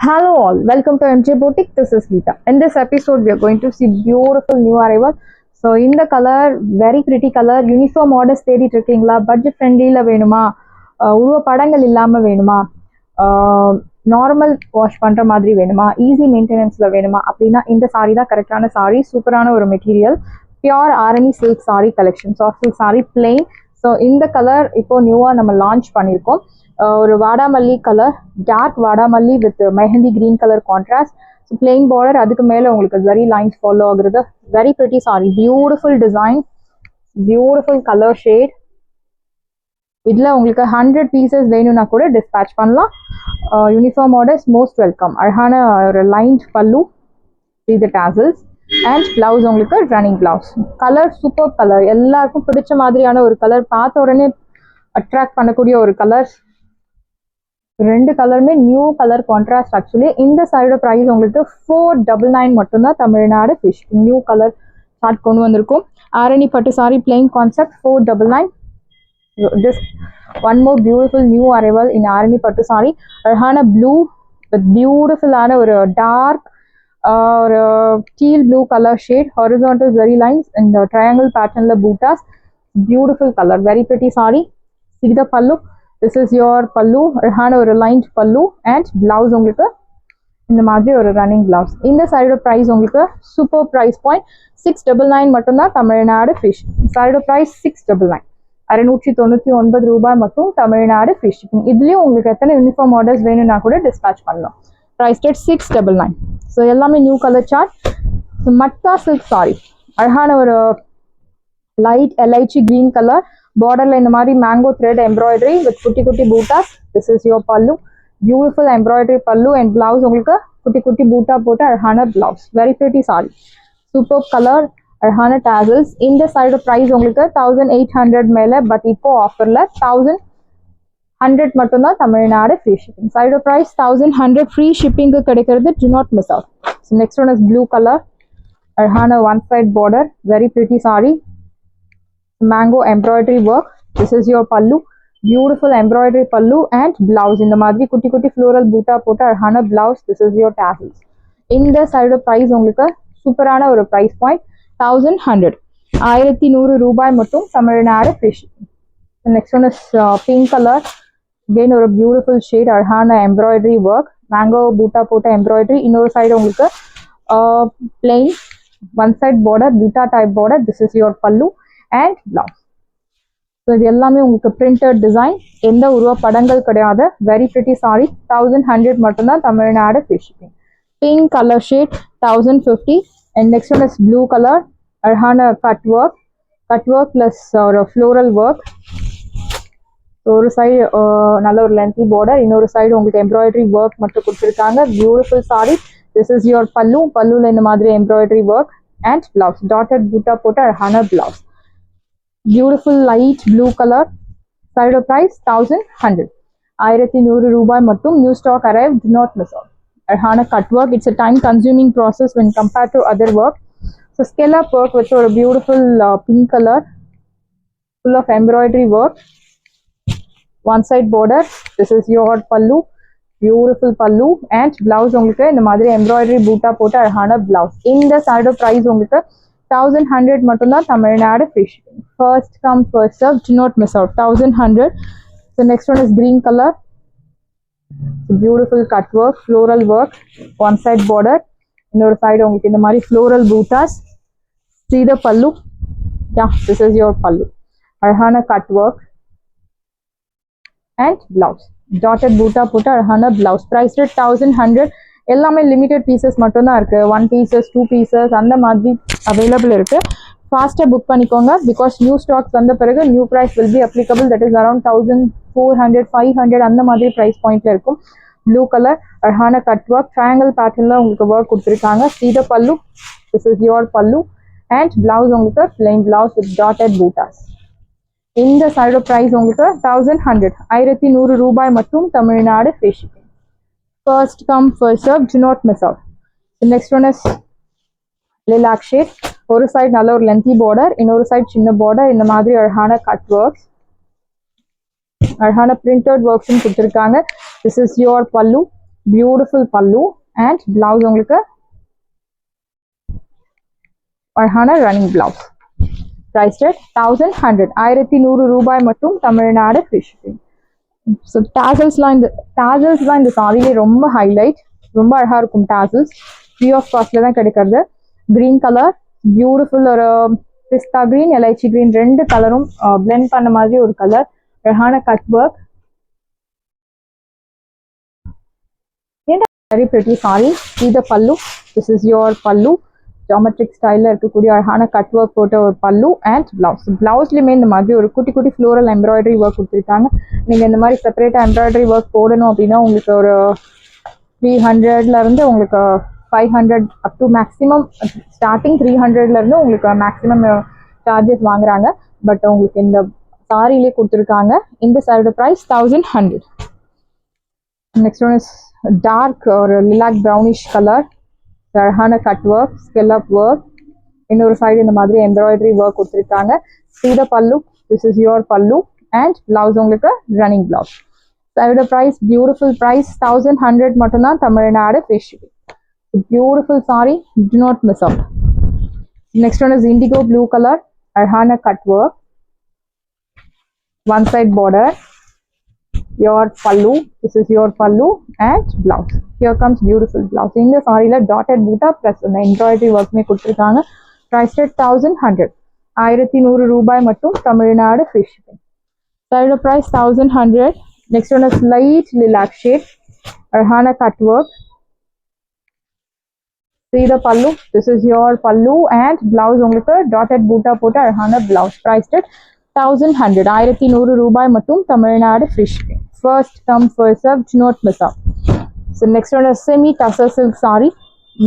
Hello all, welcome to MJ Boutique. This is Geeta. In this episode, we are going to see beautiful new arrival. So in the color, very pretty color, uniform orders தேடிட்டு இருக்கீங்களா, budget ஃப்ரெண்ட்லியில் வேணுமா, உருவ படங்கள் இல்லாமல் வேணுமா, normal wash பண்ணுற மாதிரி வேணுமா, ஈஸி மெயின்டெனன்ஸில் வேணுமா அப்படின்னா இந்த சாரீ தான் கரெக்டான சாரீ. சூப்பரான ஒரு material, pure Arani silk sari collection, soft silk sari plain. So இந்த கலர் இப்போ நியூவாக நம்ம லான்ச் பண்ணியிருக்கோம். ஒரு வாடாமல்லி கலர், டார்க் வாடாமல்லி with mehndi green colour contrast, plain border, அதுக்கு மேலே உங்களுக்கு ஜரி லைன்ஸ் ஃபாலோ ஆகுறது. Very pretty sari, beautiful design, beautiful colour shade. இதில் உங்களுக்கு 100 பீசஸ் வேணும்னா கூட டிஸ்பேச் பண்ணலாம். Uniform orders most welcome. அழகான ஒரு lines pallu, with tassels and blouse, உங்களுக்கு running blouse. Colour super colour, எல்லாருக்கும் பிடிச்ச மாதிரியான ஒரு கலர், பார்த்த உடனே அட்ராக்ட் பண்ணக்கூடிய ஒரு கலர். ரெண்டு கலருமே நியூ கலர் கான்ட்ராஸ்ட். ஆக்சுவலி இந்த சைடோட ப்ரைஸ் உங்களுக்கு 499 மட்டும்தான். Tamil Nadu fish new colour chart கொண்டு வந்திருக்கும். ஆரணி பட்டு sari plain concept 499. This one more beautiful new arrival in Arani பட்டு சாரி. அழகான ப்ளூ வித் பியூட்டிஃபுல்லான ஒரு டார்க் ஒரு teal blue colour shade, horizontal zari lines இந்த ட்ரையாங்கிள் பேட்டர்னில் buttas. Beautiful colour, very pretty sari. See the pallu. This is your pallu, அழகான ஒரு லைன்ட் பல்லு அண்ட் பிளவுஸ் உங்களுக்கு இந்த மாதிரி ஒரு ரன்னிங் பிளவுஸ். இந்த சைடோட ப்ரைஸ் உங்களுக்கு சூப்பர் ப்ரைஸ் பாயிண்ட் 699 மட்டும்தான். தமிழ்நாடு ஃபிஷ் சைடோட ப்ரைஸ் 699, 699 ரூபாய் மட்டும். Tamil Nadu fish shipping. இதுலேயும் உங்களுக்கு எத்தனை யூனிஃபார்ம் ஆர்டர்ஸ் வேணும்னா கூட டிஸ்பேச் பண்ணலாம். Price rate 699. ஸோ எல்லாமே new colour chart. Matka silk saree, அழகான ஒரு லைட் எலைச்சி கிரீன் கலர், பார்டர்ல இந்த மாதிரி மேங்கோ த்ரெட் எம்ப்ராய்டரி வித் குட்டி குட்டி buttas. This is your pallu, beautiful embroidery pallu and blouse உங்களுக்கு குட்டி குட்டி பூட்டா போட்டு அழகான blouse. Very pretty sari, super colour, அழகான டாசல்ஸ். இந்த சைடு ப்ரைஸ் உங்களுக்கு 1800 மேலே, பட் இப்போ ஆஃபர்ல 1100 மட்டும்தான். Tamil Nadu free shipping. Side price 1100, free shipping கிடைக்கிறது. Do not miss out. So next one is blue colour, அழகான one side border, very pretty sari, mango embroidery work. This is your pallu, beautiful embroidery pallu and blouse. இந்த மாதிரி குட்டி குட்டி floral பூட்டா போட்டு அழகான blouse. This is your tassels. இந்த side price உங்களுக்கு சூப்பரான ஒரு price point 1100, 1100 ரூபாய் மட்டும். Tamil Nadu fish. Next one is pink colour, again ஒரு beautiful shade, அழகான embroidery work, mango பூட்டா போட்ட embroidery. இன்னொரு சைடு உங்களுக்கு plain one side border, Buta type border. This is your pallu and blouse. So இது எல்லாமே உங்களுக்கு பிரிண்டட் டிசைன், எந்த உருவ படங்கள் கிடையாது. வெரி பிரிட்டி சாரி, 1100 மட்டும்தான். Tamil Nadu fish shipping. Pink colour shade 1050. And next one is blue colour, அழகான கட் ஒர்க் ப்ளஸ் ஒரு ஃப்ளோரல் ஒர்க். ஒரு சைடு நல்ல ஒரு லென்த்தி பார்டர், இன்னொரு சைடு உங்களுக்கு எம்ப்ராய்டரி ஒர்க் மட்டும் கொடுத்துருக்காங்க. Beautiful sari. This is your pallu, பல்லுல இந்த மாதிரி embroidery work and blouse, dotted butta போட்டு அழகான blouse. Beautiful light blue color. Side of price 1100, 1100 ரூபாய் மட்டும். New stock arrived, do not miss out. Arhana cut work, it's a time consuming process when compared to other work. So scallop work with a beautiful pink color, full of embroidery work. One side border. This is your pallu, beautiful pallu and blouse உங்களுக்கு இந்த மாதிரி embroidery பூட்டா போட்டு அழகான blouse. இந்த side of price உங்களுக்கு 1100 மட்டும்தான். Tamil Nadu free. First come first serve, do not miss out. 1100. So next one is green color, beautiful cut work, floral work, one side border, இன்னொரு side உங்களுக்கு இந்த மாதிரி floral buttas. See the pallu. Yeah, this is your pallu. அழகான cut work and blouse, dotted பூட்டா போட்டு அழகான blouse. Price rate 1100. எல்லாமே limited pieces மட்டும்தான் இருக்கு. 1 பீசஸ் 2 பீசஸ் அந்த மாதிரி அவைலபிள் இருக்கு. ஃபாஸ்ட்டாக புக் பண்ணிக்கோங்க, பிகாஸ் நியூ ஸ்டாக்ஸ் வந்த பிறகு new price will be applicable. That is around 1400, 500 அந்த மாதிரி ப்ரைஸ் பாயிண்ட்ல இருக்கும். ப்ளூ கலர், அழகான கட் ஒர்க், ட்ரையாங்கிள் பேட்டர்ன்ல உங்களுக்கு ஒர்க் கொடுத்துருக்காங்க. See the pallu, this is your pallu and blouse உங்களுக்கு plain blouse with dotted buttas. இந்த சைடு ப்ரைஸ் உங்களுக்கு 1100, 1100 ரூபாய் மட்டும். Tamil Nadu free. First come first serve, do not miss out. The next one is lilac shade. ஒரு side நல்ல ஒரு லென்த்தி பார்டர், இன்னொரு சைடு சின்ன பார்டர். இந்த மாதிரி அழகான கட் ஒர்க்ஸ், அழகான பிரிண்டட் ஒர்க்ஸும் கொடுத்துருக்காங்க. This is your pallu, beautiful பல்லு அண்ட் பிளவுஸ் உங்களுக்கு அழகான ரன்னிங் பிளவுஸ். Priced at 1100 1100 ரூபாய் மட்டும் தமிழ்நாடு ஃப்ரீ ஷிப்பிங். ஸோ டாசல்ஸ்லாம் இந்த சாரியிலே ரொம்ப ஹைலைட், ரொம்ப அழகாக இருக்கும். டாசல்ஸ் ஃப்ரீ ஆஃப் காஸ்ட்ல தான் கிடைக்கிறது. கிரீன் கலர் பியூட்டிஃபுல், ஒரு பிஸ்தா கிரீன், எலைச்சி கிரீன் ரெண்டு கலரும் பிளெண்ட் பண்ண மாதிரி ஒரு கலர். அழகான cut work. Very pretty sorry. இது பல்லு. திஸ் இஸ் யோர் பல்லு. ஜாமெட்ரிக் ஸ்டைலில் இருக்கக்கூடிய அழகான கட் ஒர்க் போட்ட ஒரு பல்லு அண்ட் பிளவுஸ். பிளவுஸ்லையுமே இந்த மாதிரி ஒரு குட்டி குட்டி ஃப்ளோரல் எம்ப்ராய்டரி ஒர்க் கொடுத்துருக்காங்க. நீங்கள் இந்த மாதிரி செப்பரேட்டாக எம்ப்ராய்டரி ஒர்க் போடணும் அப்படின்னா உங்களுக்கு ஒரு 300 உங்களுக்கு 500 அப் டு மேக்ஸிமம் ஸ்டார்டிங் 300 உங்களுக்கு மேக்ஸிமம் சார்ஜஸ் வாங்குறாங்க. பட் உங்களுக்கு இந்த சாரியிலே கொடுத்துருக்காங்க. இந்த சாரியோட price 1100. Next one is dark ஒரு லிலாக் ப்ரௌனிஷ் கலர். அழகான கட் ஒர்க், ஸ்கெல்லப் ஒர்க். இன்னொரு சைடு இந்த மாதிரி எம்ப்ராய்டரி ஒர்க் கொடுத்துருக்காங்க. See the pallu. This is your pallu and blouse உங்களுக்கு ரன்னிங் பிளவுஸ். சாரியோட ப்ரைஸ் பியூட்டிஃபுல் ப்ரைஸ் 1100 மட்டும்தான் Tamil Nadu free shipping. Beautiful saree, do not miss out. Next one is indigo blue color, arhana cut work, one side border, your pallu, this is your pallu and blouse. Here comes beautiful blouse. In the saree la dotted buta plus the embroidery work me kuduthirukanga. Priced at 1100. 1100 ரூபாய் மட்டும் Tamil Nadu free shipping. Saree price 1100. Next one is light lilac shade, arhana cut work. See the pallu. This is your pallu and blouse உங்களுக்கு dotted buta போட்ட அழகான blouse. Priced at 1100. 1100 ரூபாய் மட்டும் Tamil Nadu free shipping. First come first serve, do not miss out. So next one is semi tussar silk saree.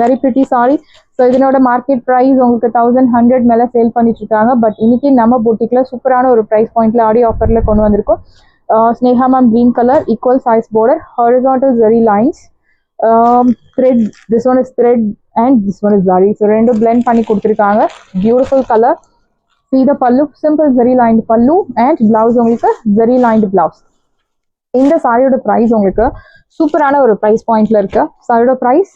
Very pretty saree. So இதனோட market price உங்களுக்கு 1100 மேல sale பண்ணிட்டு இருக்காங்க. பட் இன்னைக்கு நம்ம பொட்டிக்ல சூப்பரான ஒரு பிரைஸ் பாயிண்ட்ல ஆடி ஆஃபர்ல கொண்டு வந்திருக்கோம். Sneha ma'am green color, equal size border, horizontal zari lines, thread. This one is thread and this one is zari. So ரெண்டு blend பண்ணி கொடுத்திருக்காங்க. Beautiful color. See the pallu, simple zari lined pallu and blouse உங்களுக்கு zari lined blouse. இந்த சாரியோட price உங்களுக்கு சூப்பரான ஒரு price பாயிண்ட்ல இருக்கு. சாரியோட பிரைஸ்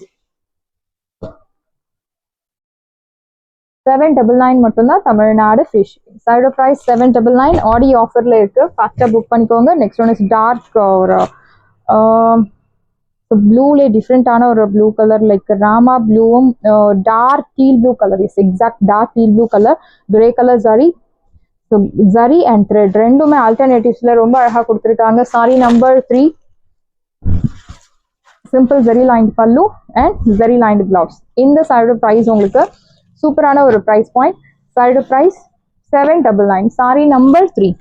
799 மட்டும்தான் தமிழ்நாடு ஃப்ரீ ஷிப்பிங். சாரியோட பிரைஸ் 799. ஆடி ஆஃபர்ல இருக்கு. ஃபாஸ்டா புக் பண்ணிக்கோங்க. நெக்ஸ்ட் ஒன் இஸ் டார்க் ஒரு ப்ளூலே டிஃப்ரெண்டான ஒரு ப்ளூ கலர், லைக் ராமா ப்ளூவும் dark teal blue colour. Is exact dark teal blue colour, grey colour zari. So zari and thread ரெண்டுமே ஆல்டர்னேட்டிவ்ஸ்ல ரொம்ப அழகா கொடுத்துருக்காங்க. Sari number 3. Simple zari lined pallu and zari lined blouse. இந்த சாரியோட ப்ரைஸ் உங்களுக்கு சூப்பரான ஒரு ப்ரைஸ் பாயிண்ட். சாரியோட price 799. Sari number 3.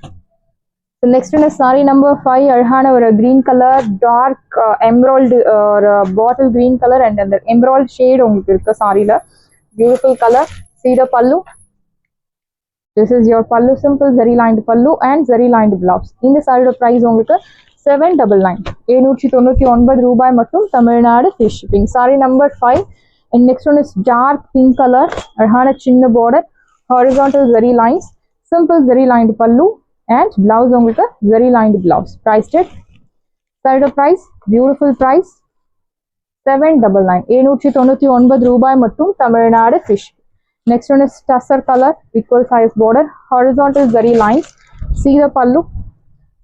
So next one is saree number 5. அழகான ஒரு green color, dark emerald ஒரு bottle green color and அந்த emerald shade உங்களுக்கு இருக்கு சாரியில. Beautiful color. See the pallu. This is your pallu, simple zari lined pallu and zari lined blouse. இந்த சாரியோட price உங்களுக்கு 799. 799 ரூபாய் மட்டும் Tamil Nadu free shipping. Saree number 5. And next one is dark pink color, அழகான சின்ன border, horizontal zari lines, simple zari lined pallu and blouse உங்களுக்கு zari lined blouse. Priced at side of price, beautiful price 799. 799 ரூபாய் மட்டும் Tamil Nadu fish. Next one is tussar color, equal size border, horizontal zari lines. See the pallu,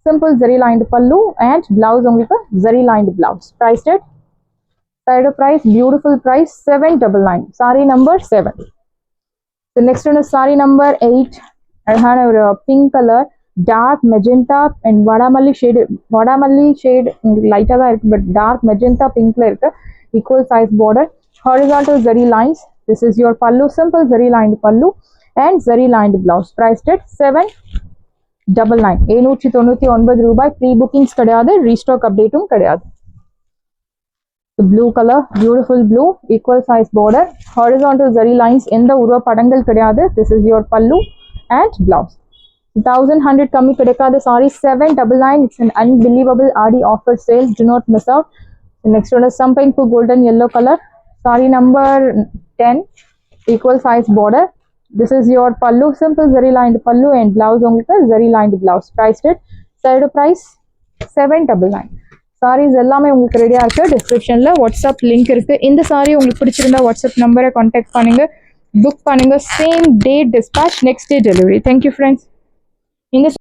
simple zari lined pallu and blouse உங்களுக்கு zari lined blouse. Priced at side of price, beautiful price 799. Saree number 7. The next one is saree number 8. அழகான ஒரு pink color, dark magenta and vadamalli shade உங்களுக்கு லைட்டா தான் இருக்கு, but dark magenta pinkல இருக்கு. Equal size border, horizontal zari lines. This is your pallu, simple zari lined pallu and zari lined blouse. Priced at 799. 799 ரூபாய். Pre bookings கிடையாது, restock அப்டேட்டும் கிடையாது. Blue color, beautiful blue, equal size border, horizontal zari lines. எந்த உருவ படங்கள் கிடையாது. This is your pallu and blouse. 1100 கம்மி கிடைக்காத sorry 799. It's an unbelievable RD offer sale. Do not miss out. The next one is something to golden yellow color. Saree number 10. Equal size border. This is your pallu, simple zari lined pallu and blouse உங்களுக்கு zari lined blouse. Priced at side price 799. Saris எல்லாமே உங்களுக்கு ரெடியாக இருக்குது. டிஸ்கிரிப்ஷனில் WhatsApp link இருக்குது. இந்த சாரீ உங்களுக்கு பிடிச்சிருந்தா வாட்ஸ்அப் நம்பரை கான்டாக்ட் பண்ணுங்கள், புக் பண்ணுங்கள். Same day dispatch, next day delivery. Thank you friends. இந்த